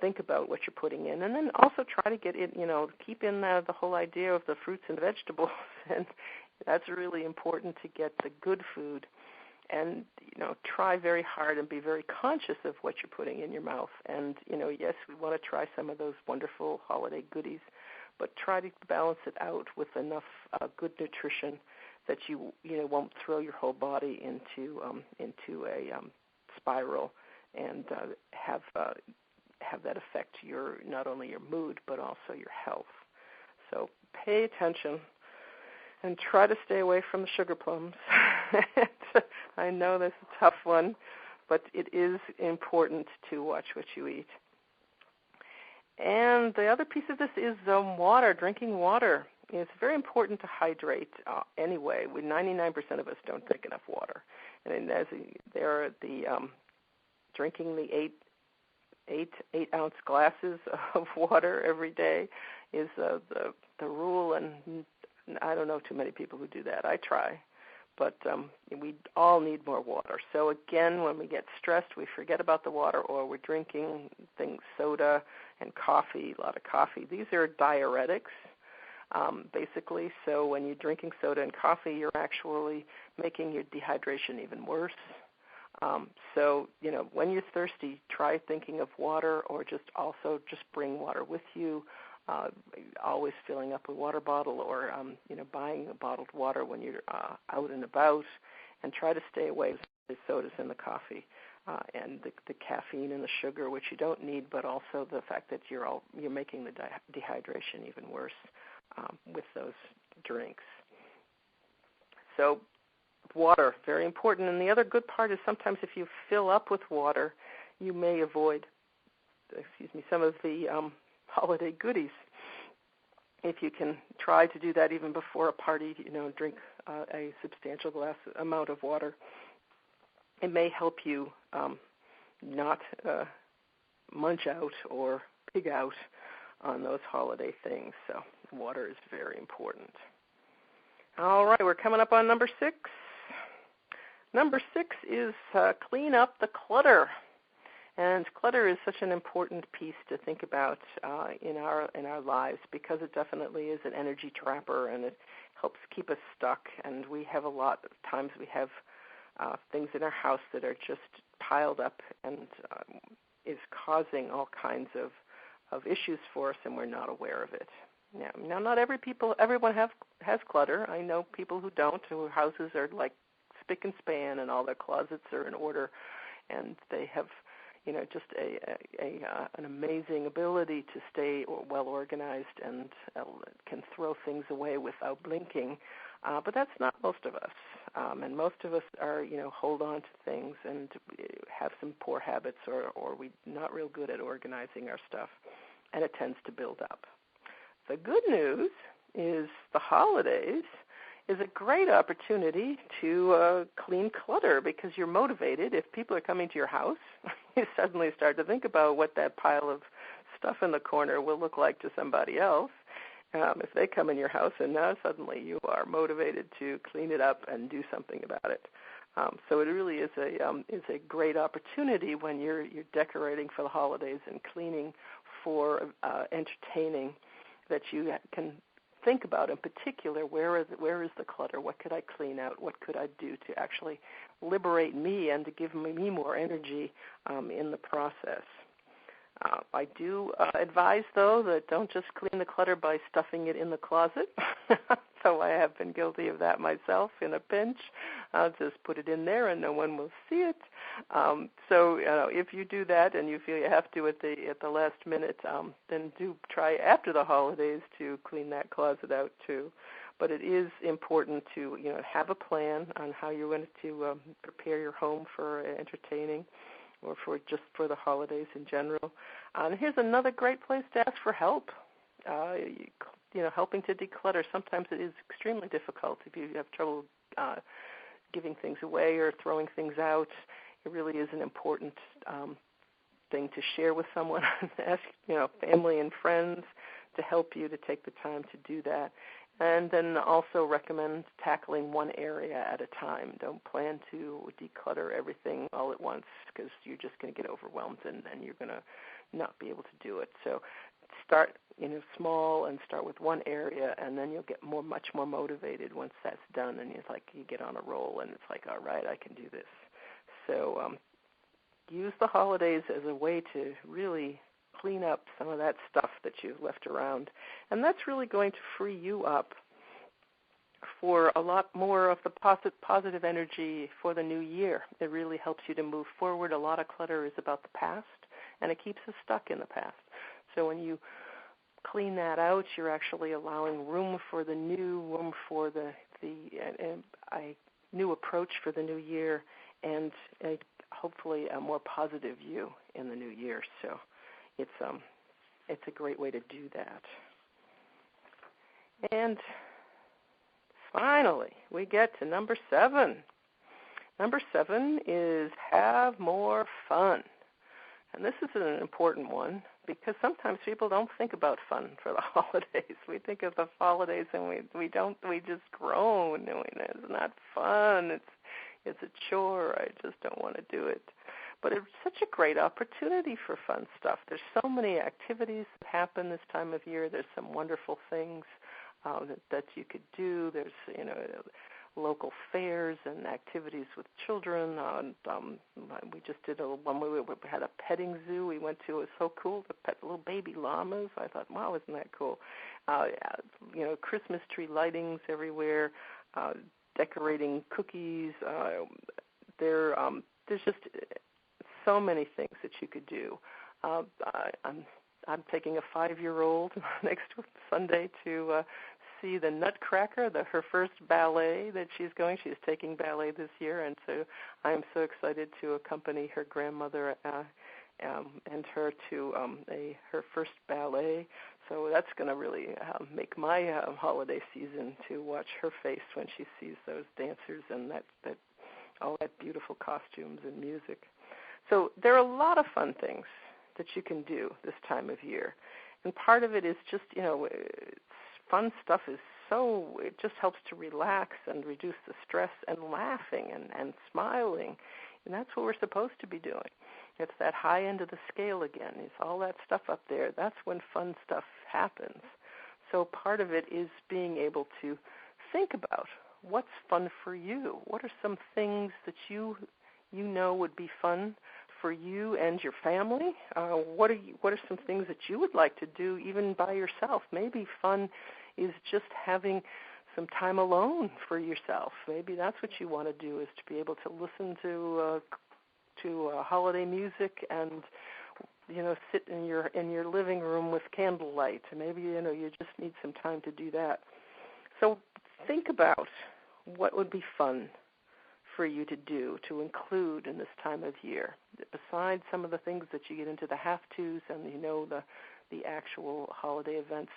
Think about what you're putting in, and then also try to get in, keep in the whole idea of the fruits and vegetables, and that's really important to get the good food. And, try very hard and be very conscious of what you're putting in your mouth. And, yes, we want to try some of those wonderful holiday goodies, but try to balance it out with enough good nutrition that you won't throw your whole body into a spiral and have that affect not only your mood but also your health. So pay attention and try to stay away from the sugar plums. I know that's a tough one, but it is important to watch what you eat. And the other piece of this is water, drinking water. It's very important to hydrate anyway. 99% of us don't drink enough water. And drinking the 8-ounce glasses of water every day is the rule, and I don't know too many people who do that. I try, but we all need more water. So again, when we get stressed, we forget about the water, or we're drinking soda and coffee, a lot of coffee. These are diuretics, basically. So when you're drinking soda and coffee, you're actually making your dehydration even worse. So, when you're thirsty, try thinking of water, or just bring water with you. always filling up a water bottle or, buying bottled water when you're out and about, and try to stay away from the sodas and the coffee and the caffeine and the sugar, which you don't need, but also the fact that you're making the dehydration even worse with those drinks. So water, very important. And the other good part is sometimes if you fill up with water, you may avoid, some of the holiday goodies. If you can try to do that even before a party, drink a substantial amount of water. It may help you not munch out or pig out on those holiday things. So water is very important. All right, we're coming up on number 6. Number 6 is clean up the clutter. And clutter is such an important piece to think about in our lives, because it definitely is an energy trapper, and it helps keep us stuck. And we have a lot of times we have things in our house that are just piled up and is causing all kinds of issues for us, and we're not aware of it. Now, not everyone has clutter. I know people who don't, whose houses are like spick and span, and all their closets are in order, and they have just an amazing ability to stay well organized and can throw things away without blinking. But that's not most of us. And most of us are, hold on to things and have some poor habits, or we're not real good at organizing our stuff, and it tends to build up. The good news is the holidays is a great opportunity to clean clutter, because you're motivated. If people are coming to your house, you suddenly start to think about what that pile of stuff in the corner will look like to somebody else. If they come in your house, and now suddenly you are motivated to clean it up and do something about it. So it really is a great opportunity when you're decorating for the holidays and cleaning for entertaining, that you can think about in particular where is the clutter, what could I clean out, what could I do to actually liberate me and to give me more energy in the process. I do advise, though, that don't just clean the clutter by stuffing it in the closet. So I have been guilty of that myself in a pinch. I'll just put it in there and no one will see it. So if you do that and you feel you have to at the last minute, then do try after the holidays to clean that closet out too. But it is important to have a plan on how you're going to prepare your home for entertaining, or for the holidays in general. And here's another great place to ask for help. Helping to declutter. Sometimes it is extremely difficult if you have trouble giving things away or throwing things out. It really is an important thing to share with someone. Ask family and friends to help you to take the time to do that. And then also recommend tackling one area at a time. Don't plan to declutter everything all at once, because you're just going to get overwhelmed and you're going to not be able to do it. So start small and start with one area, and then you'll get much more motivated once that's done, and it's like you get on a roll, and it's like, all right, I can do this. So use the holidays as a way to really clean up some of that stuff that you've left around. And that's really going to free you up for a lot more of the positive energy for the new year. It really helps you to move forward. A lot of clutter is about the past, and it keeps us stuck in the past. So when you clean that out, you're actually allowing room for the new, room for a new approach for the new year, and hopefully a more positive view in the new year. So it's a great way to do that. And finally, we get to number 7. Number 7 is have more fun. And this is an important one, because sometimes people don't think about fun for the holidays. We think of the holidays and we just groan. It's not fun. It's a chore. I just don't want to do it. But it's such a great opportunity for fun stuff. There's so many activities that happen this time of year. There's some wonderful things that you could do. There's, local fairs and activities with children. We just did one where we had a petting zoo we went to. It was so cool to pet little baby llamas. I thought, wow, isn't that cool? Christmas tree lightings everywhere, decorating cookies. There's just so many things that you could do. I'm taking a 5-year-old next Sunday to see the Nutcracker, her first ballet that she's going. She's taking ballet this year, and so I'm so excited to accompany her grandmother and her to her first ballet. So that's going to really make my holiday season to watch her face when she sees those dancers and that all that beautiful costumes and music. So there are a lot of fun things that you can do this time of year. And part of it is just, fun stuff it just helps to relax and reduce the stress, and laughing and smiling. And that's what we're supposed to be doing. It's that high end of the scale again. It's all that stuff up there. That's when fun stuff happens. So part of it is being able to think about what's fun for you. What are some things that you know would be fun for you and your family? What are some things that you would like to do even by yourself? Maybe fun is just having some time alone for yourself. Maybe that's what you want to do, is to be able to listen to holiday music and sit in your living room with candlelight. Maybe you just need some time to do that. So think about what would be fun for you to do, to include in this time of year, besides some of the things that you get into the have-tos and the actual holiday events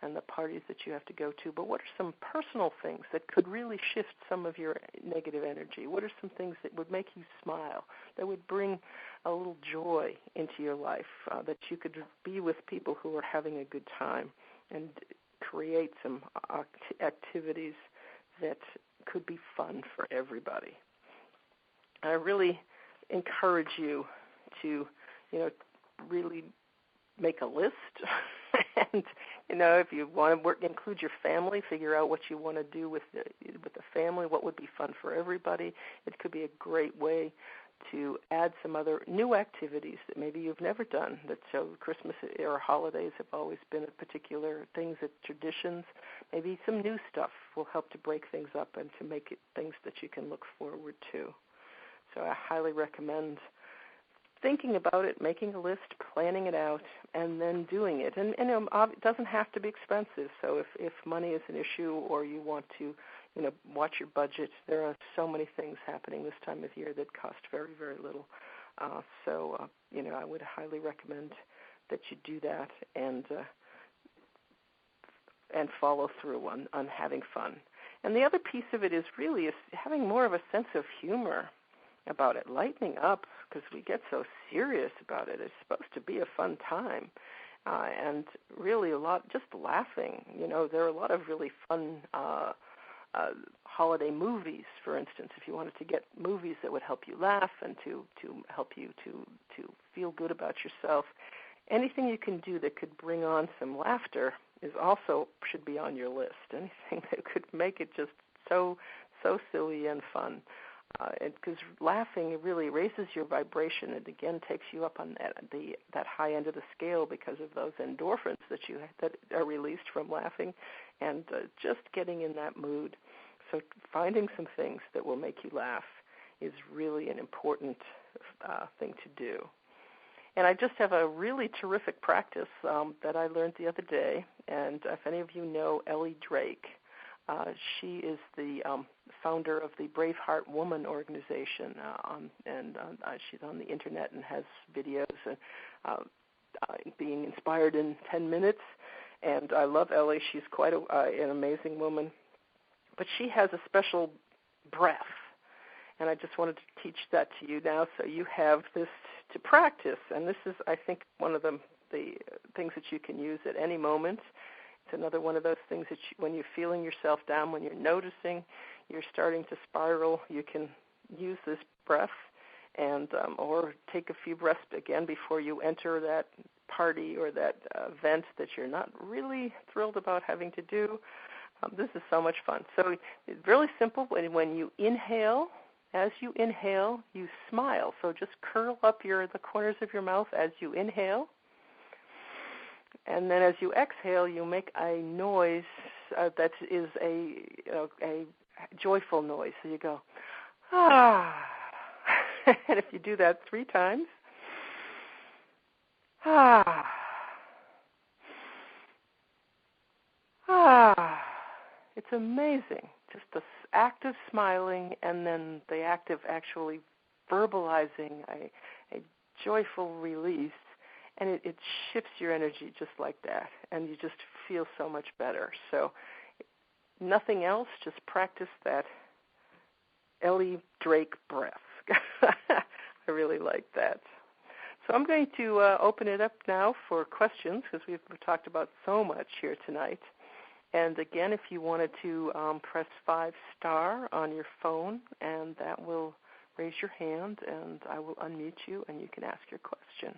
and the parties that you have to go to. But what are some personal things that could really shift some of your negative energy? What are some things that would make you smile, that would bring a little joy into your life, that you could be with people who are having a good time and create some activities that could be fun for everybody? I really encourage you to, really make a list. And, if you want to include your family, figure out what you want to do with the family, what would be fun for everybody. It could be a great way to add some other new activities that maybe you've never done. That so Christmas or holidays have always been a particular things, that traditions. Maybe some new stuff will help to break things up and to make it things that you can look forward to. So I highly recommend thinking about it, making a list, planning it out, and then doing it. And it doesn't have to be expensive. So if money is an issue, or you want to, watch your budget, there are so many things happening this time of year that cost very, very little. So I would highly recommend that you do that and follow through on having fun. And the other piece of it is really having more of a sense of humor about it, lightening up, because we get so serious about it. It's supposed to be a fun time, and really a lot just laughing. There are a lot of really fun holiday movies, for instance. If you wanted to get movies that would help you laugh and to help you to feel good about yourself, anything you can do that could bring on some laughter is also should be on your list. Anything that could make it just so silly and fun. Because laughing really raises your vibration. It again takes you up on that high end of the scale because of those endorphins that are released from laughing, and just getting in that mood. So finding some things that will make you laugh is really an important thing to do. And I just have a really terrific practice that I learned the other day. And if any of you know Ellie Drake, she is the founder of the Braveheart Woman organization, and she's on the internet and has videos being inspired in 10 minutes. And I love Ellie. She's quite an amazing woman. But she has a special breath, and I just wanted to teach that to you now so you have this to practice. And this is, I think, one of the things that you can use at any moment. It's another one of those things that when you're feeling yourself down, when you're noticing you're starting to spiral, you can use this breath and or take a few breaths again before you enter that party or that event that you're not really thrilled about having to do. This is so much fun. So it's really simple. When you inhale, as you inhale, you smile. So just curl up the corners of your mouth as you inhale. And then as you exhale, you make a noise that is a joyful noise. So you go, ah. And if you do that 3 times, ah, ah, it's amazing. Just the act of smiling and then the act of actually verbalizing a joyful release, and it shifts your energy just like that, and you just feel so much better. So nothing else, just practice that Ellie Drake breath. I really like that. So I'm going to open it up now for questions because we've talked about so much here tonight. And again, if you wanted to press 5 star on your phone, and that will raise your hand, and I will unmute you, and you can ask your question.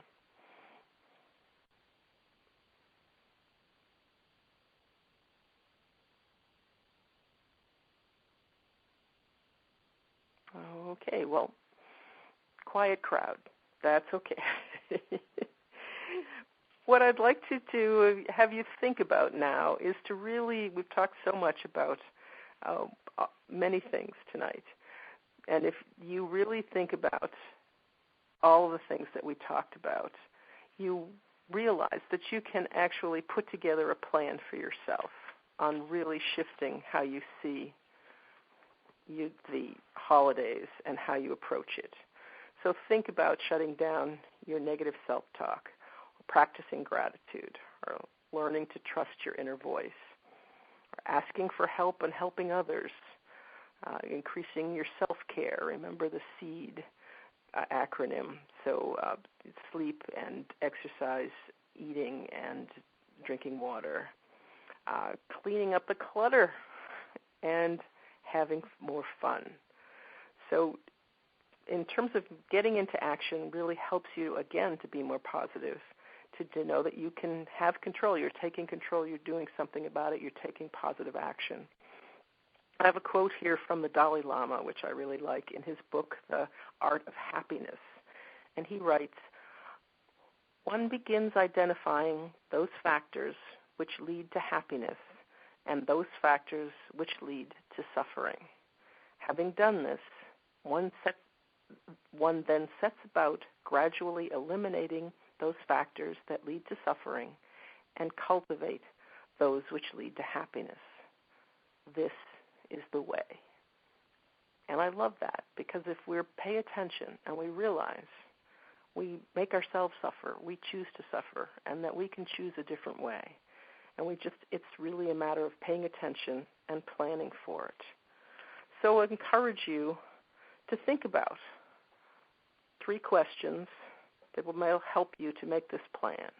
Okay, well, quiet crowd. That's okay. What I'd like to have you think about now is to really, we've talked so much about many things tonight, and if you really think about all of the things that we talked about, you realize that you can actually put together a plan for yourself on really shifting how you see the holidays and how you approach it. So think about shutting down your negative self-talk, or practicing gratitude, or learning to trust your inner voice, or asking for help and helping others, increasing your self-care. Remember the SEED acronym. So sleep and exercise, eating and drinking water, cleaning up the clutter, and having more fun. So in terms of getting into action really helps you, again, to be more positive, to know that you can have control. You're taking control. You're doing something about it. You're taking positive action. I have a quote here from the Dalai Lama, which I really like, in his book, The Art of Happiness. And he writes, "One begins identifying those factors which lead to happiness and those factors which lead to suffering. Having done this, one then sets about gradually eliminating those factors that lead to suffering and cultivate those which lead to happiness. This is the way." And I love that, because if we pay attention and we realize we make ourselves suffer, we choose to suffer, and that we can choose a different way. And it's really a matter of paying attention and planning for it. So I encourage you to think about 3 questions that will help you to make this plan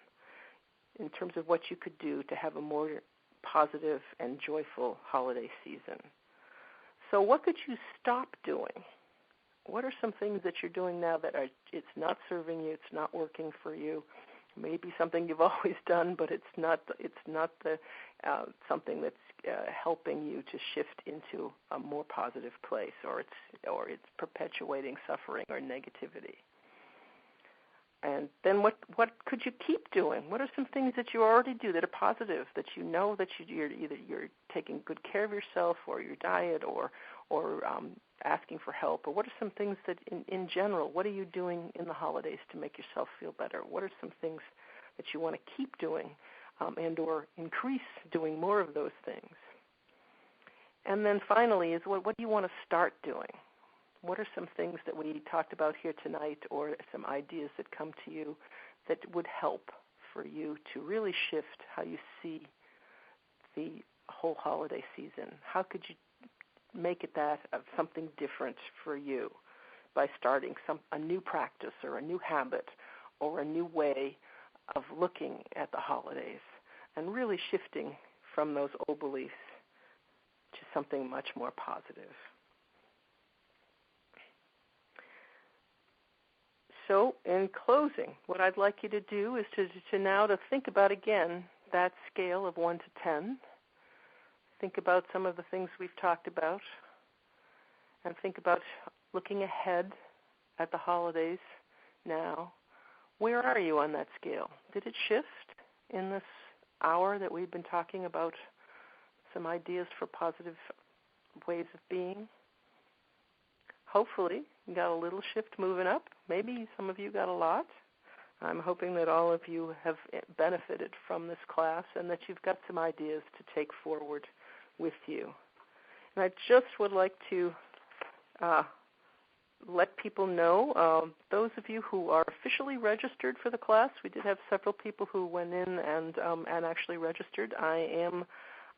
in terms of what you could do to have a more positive and joyful holiday season. So what could you stop doing? What are some things that you're doing now that it's not serving you, it's not working for you? Maybe something you've always done, but it's not something that's helping you to shift into a more positive place, or it's perpetuating suffering or negativity. And then what could you keep doing? What are some things that you already do that are positive, that you know that you're taking good care of yourself, or your diet, or asking for help? Or what are some things that in general, what are you doing in the holidays to make yourself feel better? What are some things that you want to keep doing and or increase doing more of those things? And then finally is what do you want to start doing? What are some things that we talked about here tonight, or some ideas that come to you that would help for you to really shift how you see the whole holiday season? How could you make it that of something different for you by starting a new practice or a new habit or a new way of looking at the holidays, and really shifting from those old beliefs to something much more positive? So in closing, what I'd like you to do is to now to think about, again, that scale of 1 to 10. Think about some of the things we've talked about, and think about looking ahead at the holidays now. Where are you on that scale? Did it shift in this hour that we've been talking about some ideas for positive ways of being? Hopefully, you got a little shift moving up. Maybe some of you got a lot. I'm hoping that all of you have benefited from this class and that you've got some ideas to take forward with you. And I just would like to let people know, those of you who are officially registered for the class, we did have several people who went in and actually registered. I am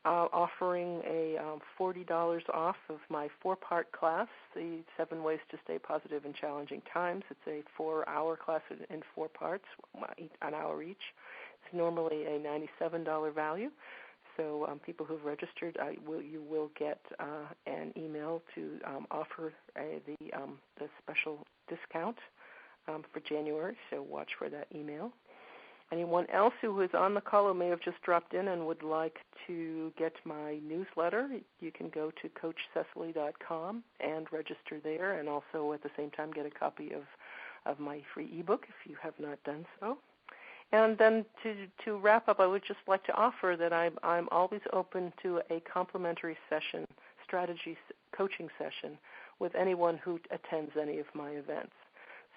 offering a $40 off of my 4-part class, the 7 Ways to Stay Positive in Challenging Times. It's a 4-hour class in 4 parts, an hour each. It's normally a $97 value. So people who've registered, you will get an email to offer the special discount for January, so watch for that email. Anyone else who is on the call who may have just dropped in and would like to get my newsletter, you can go to CoachCecily.com and register there, and also at the same time get a copy of my free ebook if you have not done so. And then to wrap up, I would just like to offer that I'm always open to a complimentary session, strategy coaching session, with anyone who attends any of my events.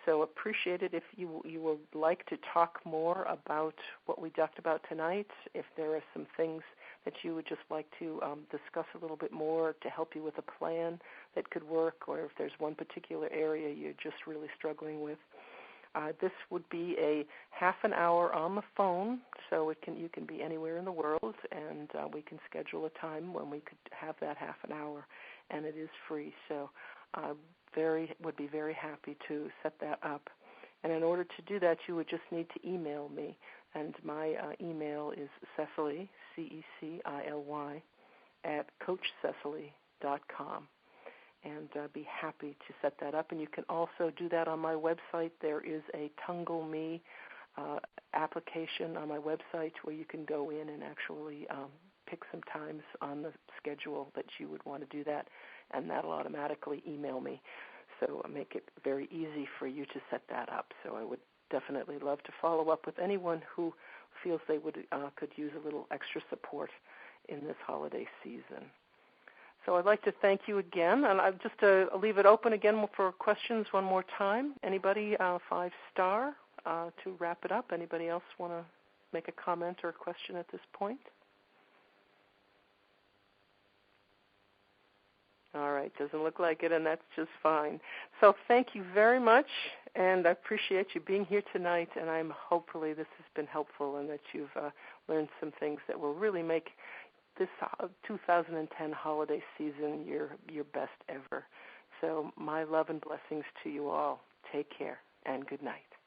So appreciate it if you would like to talk more about what we talked about tonight, if there are some things that you would just like to discuss a little bit more to help you with a plan that could work, or if there's one particular area you're just really struggling with. This would be a half an hour on the phone, so you can be anywhere in the world, and we can schedule a time when we could have that half an hour, and it is free. So would be very happy to set that up. And in order to do that, you would just need to email me, and my email is Cecily, Cecily, at CoachCecily.com. And be happy to set that up. And you can also do that on my website. There is a Tungle Me application on my website where you can go in and actually pick some times on the schedule that you would want to do that, and that'll automatically email me. So make it very easy for you to set that up. So I would definitely love to follow up with anyone who feels they could use a little extra support in this holiday season. So I'd like to thank you again, and I'll just leave it open again for questions one more time. Anybody 5-star to wrap it up? Anybody else want to make a comment or a question at this point? All right, doesn't look like it, and that's just fine. So thank you very much, and I appreciate you being here tonight, and hopefully this has been helpful and that you've learned some things that will really make this 2010 holiday season your best ever. So my love and blessings to you all. Take care, and good night.